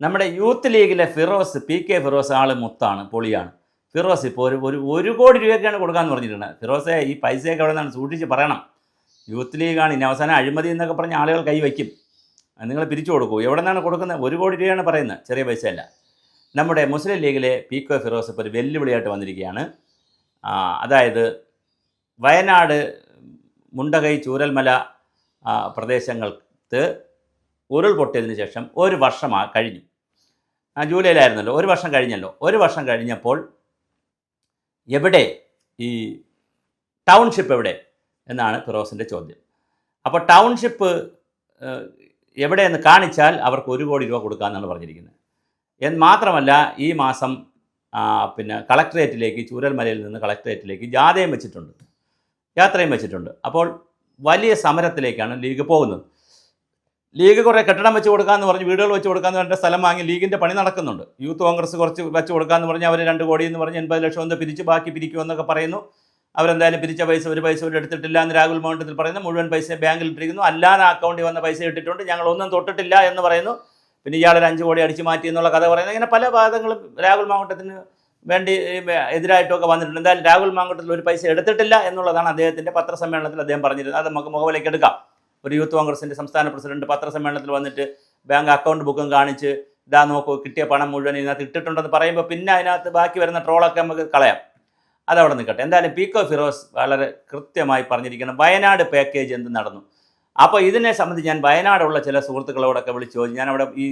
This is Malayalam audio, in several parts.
നമ്മുടെ യൂത്ത് ലീഗിലെ ഫിറോസ് PK ഫിറോസ് ആൾ മുത്താണ്, പൊളിയാണ്. ഫിറോസ് ഇപ്പോൾ ഒരു കോടി രൂപയൊക്കെയാണ് കൊടുക്കാമെന്ന് പറഞ്ഞിട്ടുണ്ട്. ഫിറോസെ, ഈ പൈസയൊക്കെ അവിടെ നിന്നാണ് സൂക്ഷിച്ച് പറയണം. യൂത്ത് ലീഗാണ്, ഇനി അവസാനം അഴിമതി എന്നൊക്കെ പറഞ്ഞ് ആളുകൾ കൈവയ്ക്കും. നിങ്ങൾ പിരിച്ചു കൊടുക്കൂ. എവിടെ നിന്നാണ് കൊടുക്കുന്നത്? 1 കോടി രൂപയാണ് പറയുന്നത്, ചെറിയ പൈസയല്ല. നമ്മുടെ മുസ്ലിം ലീഗിലെ PK ഫിറോസ് ഇപ്പോൾ ഒരു വെല്ലുവിളിയായിട്ട് വന്നിരിക്കുകയാണ്. അതായത് വയനാട് മുണ്ടകൈ ചൂരൽമല പ്രദേശങ്ങൾക്ക് ഉരുൾപൊട്ടിയതിന് ശേഷം 1 വർഷം കഴിഞ്ഞു. ജൂലൈയിലായിരുന്നല്ലോ, 1 വർഷം കഴിഞ്ഞല്ലോ. 1 വർഷം കഴിഞ്ഞപ്പോൾ എവിടെ ഈ ടൗൺഷിപ്പ് എവിടെ എന്നാണ് ഫിറോസിൻ്റെ ചോദ്യം. അപ്പോൾ ടൗൺഷിപ്പ് എവിടെയെന്ന് കാണിച്ചാൽ അവർക്ക് 1 കോടി രൂപ കൊടുക്കാമെന്നാണ് പറഞ്ഞിരിക്കുന്നത്. എന്ന് മാത്രമല്ല, ഈ മാസം പിന്നെ കളക്ട്രേറ്റിലേക്ക്, ചൂരൽമലയിൽ നിന്ന് കളക്ട്രേറ്റിലേക്ക് യാത്രയും വെച്ചിട്ടുണ്ട്. അപ്പോൾ വലിയ സമരത്തിലേക്കാണ് ലീഗ് പോകുന്നത്. ലീഗ് കുറേ കെട്ടിടം വെച്ച് കൊടുക്കാമെന്ന് പറഞ്ഞ്, വീടുകൾ വെച്ച് കൊടുക്കാമെന്ന് പറഞ്ഞിട്ട് സ്ഥലം വാങ്ങി ലീഗിൻ്റെ പണി നടക്കുന്നുണ്ട്. യൂത്ത് കോൺഗ്രസ് കുറച്ച് വെച്ച് കൊടുക്കാമെന്ന് പറഞ്ഞ് അവർ 2 കോടി എന്ന് പറഞ്ഞ് 80 ലക്ഷം ഒന്ന് പിരിച്ച് ബാക്കി പിരിക്കുമെന്നൊക്കെ പറയുന്നു. അവരെന്തായാലും പിരിച്ച പൈസ ഒരു പൈസ പോലും എടുത്തിട്ടില്ല എന്ന് രാഹുൽ മാങ്കൂട്ടത്തിൽ പറയുന്നു. മുഴുവൻ പൈസ ബാങ്കിൽ ഇട്ടിരിക്കുന്നു, അല്ലാതെ അക്കൗണ്ടിൽ വന്ന പൈസ ഇട്ടിട്ടുണ്ട്, ഞങ്ങളൊന്നും തൊട്ടിട്ടില്ല എന്ന് പറയുന്നു. പിന്നെ ഇയാളൊരു 5 കോടി അടിച്ചു മാറ്റി എന്നുള്ള കഥ പറയുന്നത്. ഇങ്ങനെ പല വാദങ്ങളും രാഹുൽ മാങ്കൂട്ടത്തിന് വേണ്ടി എതിരായിട്ടൊക്കെ വന്നിട്ടുണ്ട്. എന്തായാലും രാഹുൽ മാങ്കൂട്ടത്തിൽ ഒരു പൈസ എടുത്തിട്ടില്ല എന്നുള്ളതാണ് അദ്ദേഹത്തിൻ്റെ പത്രസമ്മേളനത്തിൽ അദ്ദേഹം പറഞ്ഞിരുന്നത്. അത് നമുക്ക് മുഖവിലേക്ക് എടുക്കാം. ഒരു യൂത്ത് കോൺഗ്രസിൻ്റെ സംസ്ഥാന പ്രസിഡന്റ് പത്രസമ്മേളനത്തിൽ വന്നിട്ട് ബാങ്ക് അക്കൗണ്ട് ബുക്കും കാണിച്ച് ഇതാ നോക്കൂ, കിട്ടിയ പണം മുഴുവൻ ഇതിനകത്ത് ഇട്ടിട്ടുണ്ടെന്ന് പറയുമ്പോൾ പിന്നെ അതിനകത്ത് ബാക്കി വരുന്ന ട്രോളൊക്കെ നമുക്ക് കളയാം. അതവിടെ നിൽക്കട്ടെ. എന്തായാലും PK ഫിറോസ് വളരെ കൃത്യമായി പറഞ്ഞിരിക്കണം വയനാട് പാക്കേജ് എന്ത് നടന്നു. അപ്പോൾ ഇതിനെ സംബന്ധിച്ച് ഞാൻ വയനാടുള്ള ചില സുഹൃത്തുക്കളോടൊക്കെ വിളിച്ചു ചോദിച്ചു. ഞാൻ അവിടെ ഈ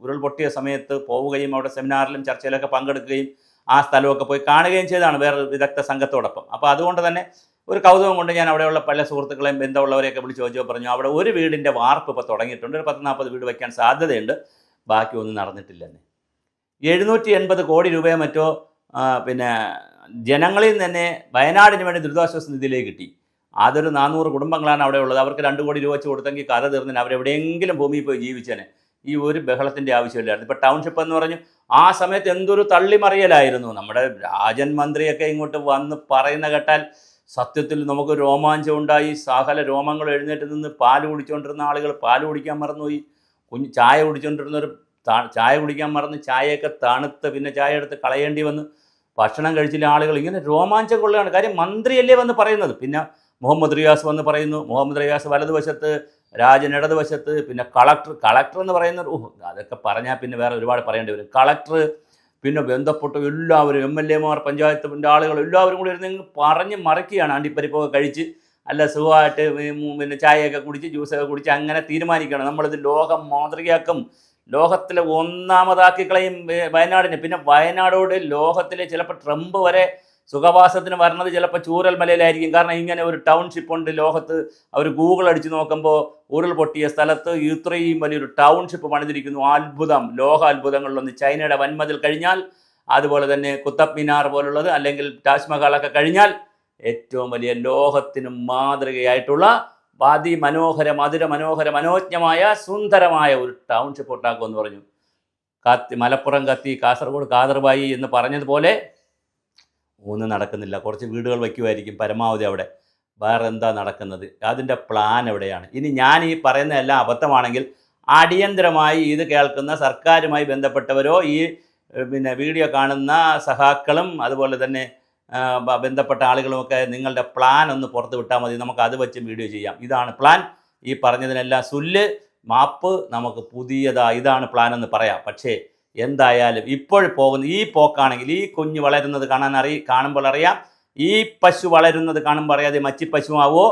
ഉരുൾപൊട്ടിയ സമയത്ത് പോവുകയും അവിടെ സെമിനാറിലും ചർച്ചയിലൊക്കെ പങ്കെടുക്കുകയും ആ സ്ഥലമൊക്കെ പോയി കാണുകയും ചെയ്താണ് വേറെ വിദഗ്ധ സംഘത്തോടൊപ്പം. അപ്പോൾ അതുകൊണ്ട് തന്നെ ഒരു കൗതുകം കൊണ്ട് ഞാൻ അവിടെയുള്ള പല സുഹൃത്തുക്കളെയും ബന്ധമുള്ളവരെയൊക്കെ വിളിച്ച് ചോദിച്ചപ്പോൾ പറഞ്ഞു അവിടെ ഒരു വീടിൻ്റെ വാർപ്പ് ഇപ്പോൾ തുടങ്ങിയിട്ടുണ്ട്, ഒരു 10-40 വീട് വയ്ക്കാൻ സാധ്യതയുണ്ട്, ബാക്കി ഒന്നും നടന്നിട്ടില്ലെന്ന്. 780 കോടി രൂപയോ മറ്റോ പിന്നെ ജനങ്ങളിൽ നിന്ന് തന്നെ വയനാടിന് വേണ്ടി ദുരിതാശ്വാസ നിധിയിലേക്ക് കിട്ടി. അതൊരു 400 കുടുംബങ്ങളാണ് അവിടെ ഉള്ളത്. അവർക്ക് 2 കോടി രൂപ വെച്ച് കൊടുത്തെങ്കിൽ കഥ തീർന്നിന്, അവരെവിടെയെങ്കിലും ഭൂമിയിൽ പോയി ജീവിച്ചേനെ. ഈ ഒരു ബഹളത്തിൻ്റെ ആവശ്യമില്ലായിരുന്നു. ഇപ്പോൾ ടൗൺഷിപ്പ് എന്ന് പറഞ്ഞു ആ സമയത്ത് എന്തൊരു തള്ളിമറിയലായിരുന്നു. നമ്മുടെ രാജൻ മന്ത്രിയൊക്കെ ഇങ്ങോട്ട് വന്ന് പറയുന്ന കേട്ടാൽ സത്യത്തിൽ നമുക്ക് രോമാഞ്ചം ഉണ്ടായി. സകല രോമങ്ങൾ എഴുന്നേറ്റ് നിന്ന് പാല് കുടിച്ചുകൊണ്ടിരുന്ന ആളുകൾ പാല് കുടിക്കാൻ മറന്നുപോയി. ചായ കുടിച്ചുകൊണ്ടിരുന്നവർ ചായ കുടിക്കാൻ മറന്ന് ചായയൊക്കെ തണുത്ത് പിന്നെ ചായ എടുത്ത് കളയേണ്ടി വന്ന് ഭക്ഷണം കഴിച്ചില്ല ആളുകൾ. ഇങ്ങനെ രോമാഞ്ചം കൊള്ളുകയാണ്. കാര്യം മന്ത്രിയല്ലേ വന്ന് പറയുന്നത്. പിന്നെ മുഹമ്മദ് റിയാസ് വന്ന് പറയുന്നു. മുഹമ്മദ് റിയാസ് വലതുവശത്ത്, രാജൻ ഇടതുവശത്ത്, പിന്നെ കളക്ടർ എന്ന് പറയുന്നത് അതൊക്കെ പറഞ്ഞാൽ പിന്നെ വേറെ ഒരുപാട് പറയേണ്ടി വരും. കളക്ടർ, പിന്നെ ബന്ധപ്പെട്ട എല്ലാവരും, MLA മാർ, പഞ്ചായത്തിൻ്റെ ആളുകൾ എല്ലാവരും കൂടി ഇരുന്ന് പറഞ്ഞ് മറക്കുകയാണ്. അണ്ടിപ്പരിപ്പൊക്കെ കഴിച്ച് അല്ല സുഖമായിട്ട് പിന്നെ ചായയൊക്കെ കുടിച്ച് ജ്യൂസൊക്കെ കുടിച്ച് അങ്ങനെ തീരുമാനിക്കുകയാണ് നമ്മളിത് ലോകം മാതൃകയാക്കും, ലോകത്തിലെ ഒന്നാമതാക്കി കളയും വയനാടിനെ. പിന്നെ വയനാടോട് ലോകത്തിലെ ചിലപ്പോൾ ട്രംപ് വരെ സുഖവാസത്തിന് വരുന്നത് ചിലപ്പോൾ ചൂരൽമലയിലായിരിക്കും. കാരണം ഇങ്ങനെ ഒരു ടൗൺഷിപ്പ് ഉണ്ട് ലോകത്ത്. അവർ ഗൂഗിൾ അടിച്ച് നോക്കുമ്പോൾ ഉരുൾപൊട്ടിയ സ്ഥലത്ത് ഇത്രയും വലിയൊരു ടൗൺഷിപ്പ് പണിതിരിക്കുന്നു. അത്ഭുതം, ലോക അത്ഭുതങ്ങളിലൊന്ന്. ചൈനയുടെ വൻമതിൽ കഴിഞ്ഞാൽ, അതുപോലെ തന്നെ കുത്തബ് മിനാർ പോലുള്ളത്, അല്ലെങ്കിൽ താജ്മഹലൊക്കെ കഴിഞ്ഞാൽ ഏറ്റവും വലിയ ലോകത്തിന് മാതൃകയായിട്ടുള്ള അതിമനോഹര മനോജ്ഞമായ സുന്ദരമായ ഒരു ടൗൺഷിപ്പ് ഉണ്ടാക്കുമെന്ന് പറഞ്ഞു. മലപ്പുറം കത്തി കാസർഗോഡ് കാദർബായി എന്ന് പറഞ്ഞതുപോലെ ഒന്നും നടക്കുന്നില്ല. കുറച്ച് വീടുകൾ വയ്ക്കുമായിരിക്കും പരമാവധി അവിടെ. വേറെ എന്താ നടക്കുന്നത്? അതിൻ്റെ പ്ലാൻ എവിടെയാണ്? ഇനി ഞാൻ ഈ പറയുന്ന എല്ലാം അബദ്ധമാണെങ്കിൽ അടിയന്തരമായി ഇത് കേൾക്കുന്ന സർക്കാരുമായി ബന്ധപ്പെട്ടവരോ ഈ പിന്നെ വീഡിയോ കാണുന്ന സഹാക്കളും അതുപോലെ തന്നെ ബന്ധപ്പെട്ട ആളുകളുമൊക്കെ നിങ്ങളുടെ പ്ലാൻ ഒന്ന് പുറത്ത് വിട്ടാൽ മതി. നമുക്ക് അത് വെച്ച് വീഡിയോ ചെയ്യാം. ഇതാണ് പ്ലാൻ. ഈ പറഞ്ഞതിനെല്ലാം സുല്ല് മാപ്പ് നമുക്ക് ഇതാണ് പ്ലാൻ എന്ന് പറയാം. പക്ഷേ എന്തായാലും ഇപ്പോൾ പോകുന്ന ഈ പോക്കാണെങ്കിൽ ഈ കുഞ്ഞ് വളരുന്നത് കാണുമ്പോൾ അറിയാം. ഈ പശു വളരുന്നത് കാണുമ്പോൾ അറിയാതെ മച്ചിപ്പശു ആവോ,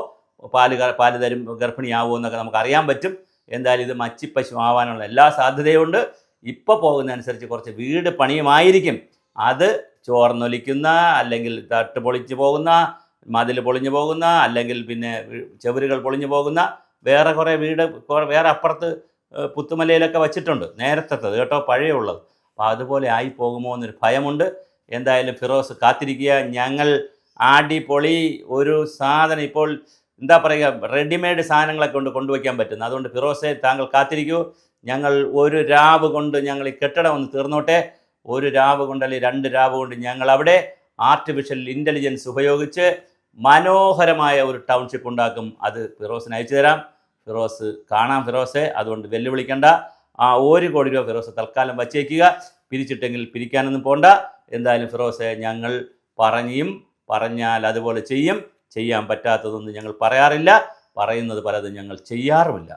പാല് തരും ഗർഭിണിയാവോ എന്നൊക്കെ നമുക്ക് അറിയാൻ പറ്റും. എന്തായാലും ഇത് മച്ചിപ്പശു ആവാനുള്ള എല്ലാ സാധ്യതയുണ്ട്. ഇപ്പോൾ പോകുന്നതനുസരിച്ച് കുറച്ച് വീട് പണിയുമായിരിക്കും. അത് ചോർന്നൊലിക്കുന്ന, അല്ലെങ്കിൽ തട്ട് പൊളിച്ചു പോകുന്ന, മതിൽ പൊളിഞ്ഞു പോകുന്ന, അല്ലെങ്കിൽ പിന്നെ ചുവരുകൾ പൊളിഞ്ഞു പോകുന്ന വേറെ കുറേ വീട് വേറെ അപ്പുറത്ത് പുത്തുമലയിലൊക്കെ വച്ചിട്ടുണ്ട്, നേരത്തത് കേട്ടോ, പഴയ ഉള്ളത്. അപ്പോൾ അതുപോലെ ആയി പോകുമോ എന്നൊരു ഭയമുണ്ട്. എന്തായാലും ഫിറോസ് കാത്തിരിക്കുക. ഞങ്ങൾ അടിപൊളി ഒരു സാധനം ഇപ്പോൾ എന്താ പറയുക, റെഡിമെയ്ഡ് സാധനങ്ങളൊക്കെ കൊണ്ടുവയ്ക്കാൻ പറ്റുന്നത്. അതുകൊണ്ട് ഫിറോസെ, താങ്കൾ കാത്തിരിക്കൂ. ഞങ്ങൾ ഒരു രാവ് കൊണ്ട് ഞങ്ങൾ ഈ കെട്ടിടം ഒന്ന് തീർന്നോട്ടെ. ഒരു രാവ് കൊണ്ട് അല്ലെങ്കിൽ 2 രാവ് കൊണ്ട് ഞങ്ങളവിടെ ആർട്ടിഫിഷ്യൽ ഇൻ്റലിജൻസ് ഉപയോഗിച്ച് മനോഹരമായ ഒരു ടൗൺഷിപ്പ് ഉണ്ടാക്കും. അത് ഫിറോസിന് അയച്ചു തരാം. ഫിറോസ് കാണാം ഫിറോസെ, അതുകൊണ്ട് വെല്ലുവിളിക്കേണ്ട. ആ 1 കോടി രൂപ ഫിറോസ് തൽക്കാലം വച്ചേക്കുക. പിരിച്ചിട്ടെങ്കിൽ പിരിക്കാനൊന്നും പോണ്ട. എന്തായാലും ഫിറോസെ, ഞങ്ങൾ പറഞ്ഞാൽ അതുപോലെ ചെയ്യാൻ പറ്റാത്തതൊന്നും ഞങ്ങൾ പറയാറില്ല. പറയുന്നത് പലതും ഞങ്ങൾ ചെയ്യാറുമില്ല.